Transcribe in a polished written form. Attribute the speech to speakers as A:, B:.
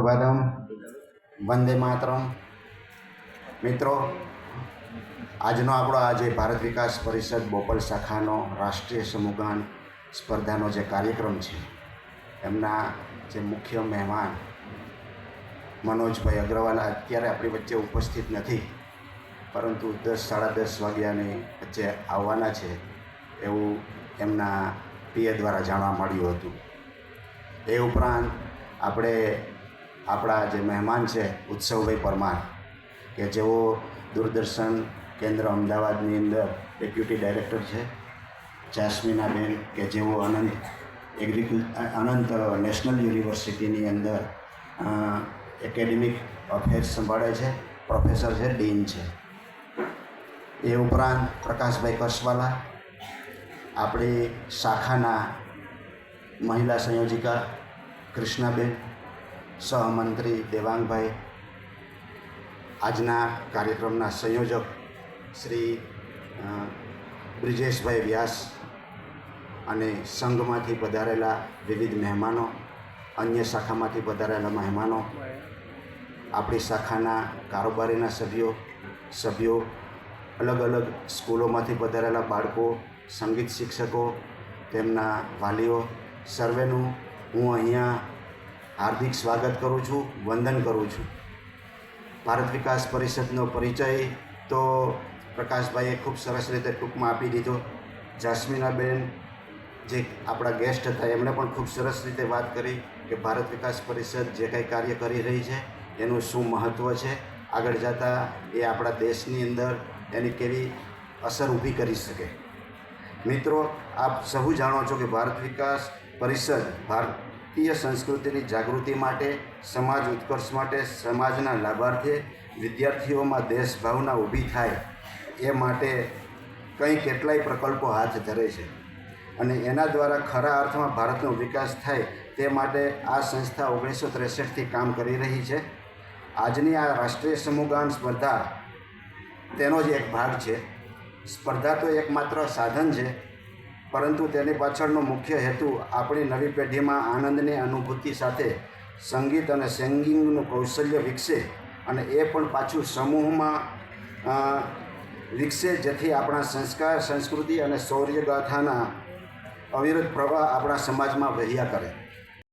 A: સુપ્રભાતમ, વંદે માતરમ. મિત્રો, આજનો આપણો આજે ભારત વિકાસ પરિષદ બોપલ શાખાનો રાષ્ટ્રીય સમૂહગાન સ્પર્ધાનો જે કાર્યક્રમ છે, એમના જે મુખ્ય મહેમાન મનોજભાઈ અગ્રવાલ અત્યારે આપણી વચ્ચે ઉપસ્થિત નથી, પરંતુ 10-10:30 વાગ્યાની વચ્ચે આવવાના છે એવું એમના પીએ દ્વારા જાણવા મળ્યું હતું. એ ઉપરાંત આપણે આપણા જે મહેમાન છે ઉત્સવભાઈ પરમાર, કે જેઓ દૂરદર્શન કેન્દ્ર અમદાવાદની અંદર ડેપ્યુટી ડાયરેક્ટર છે. જાસ્મીનાબેન, કે જેઓ અનંત નેશનલ યુનિવર્સિટીની અંદર એકેડેમિક અફેર્સ સંભાળે છે, પ્રોફેસર છે, ડીન છે. એ ઉપરાંત પ્રકાશભાઈ કસવાલા, આપણી શાખાના મહિલા સંયોજિકા કૃષ્ણાબેન, સહમંત્રી દેવાંગભાઈ, આજના કાર્યક્રમના સંયોજક શ્રી બ્રિજેશભાઈ વ્યાસ, અને સંઘમાંથી પધારેલા વિવિધ મહેમાનો, અન્ય શાખામાંથી પધારેલા મહેમાનો, આપણી શાખાના કારોબારીના સભ્યો, અલગ અલગ સ્કૂલોમાંથી પધારેલા બાળકો, સંગીત શિક્ષકો, તેમના વાલીઓ, સર્વેનું હું અહીંયા હાર્દિક સ્વાગત કરું છું, વંદન કરું છું. ભારત વિકાસ પરિષદનો પરિચય તો પ્રકાશભાઈએ ખૂબ સરસ રીતે ટૂંકમાં આપી દીધો. જાસ્મીનાબેન જે આપણા ગેસ્ટ હતા, એમણે પણ ખૂબ સરસ રીતે વાત કરી કે ભારત વિકાસ પરિષદ જે કંઈ કાર્ય કરી રહી છે એનું શું મહત્ત્વ છે, આગળ જતાં એ આપણા દેશની અંદર એની કેવી અસર ઊભી કરી શકે. મિત્રો, આપ સહુ જાણો છો કે ભારત વિકાસ પરિષદ ભારતીય સંસ્કૃતિની જાગૃતિ માટે, સમાજ ઉત્કર્ષ માટે, સમાજના લાભાર્થે, વિદ્યાર્થીઓમાં દેશભાવના ઊભી થાય એ માટે કેટલાય પ્રકલ્પો હાથ ધરે છે, અને એના દ્વારા ખરા અર્થમાં ભારતનો વિકાસ થાય તે માટે આ સંસ્થા 1963થી કામ કરી રહી છે. આજની આ રાષ્ટ્રીય સમૂહગાન સ્પર્ધા તેનો જ એક ભાગ છે. સ્પર્ધા તો એકમાત્ર સાધન છે, પરંતુ તેની પાછળનો મુખ્ય હેતુ આપણી નવી પેઢીમાં આનંદની અનુભૂતિ સાથે સંગીત અને સિંગિંગનું કૌશલ્ય વિકસે, અને એ પણ પાછું સમૂહમાં વિકસે, જેથી આપણા સંસ્કાર, સંસ્કૃતિ અને શૌર્યગાથાના અવિરત પ્રવાહ આપણા સમાજમાં વહ્યા કરે.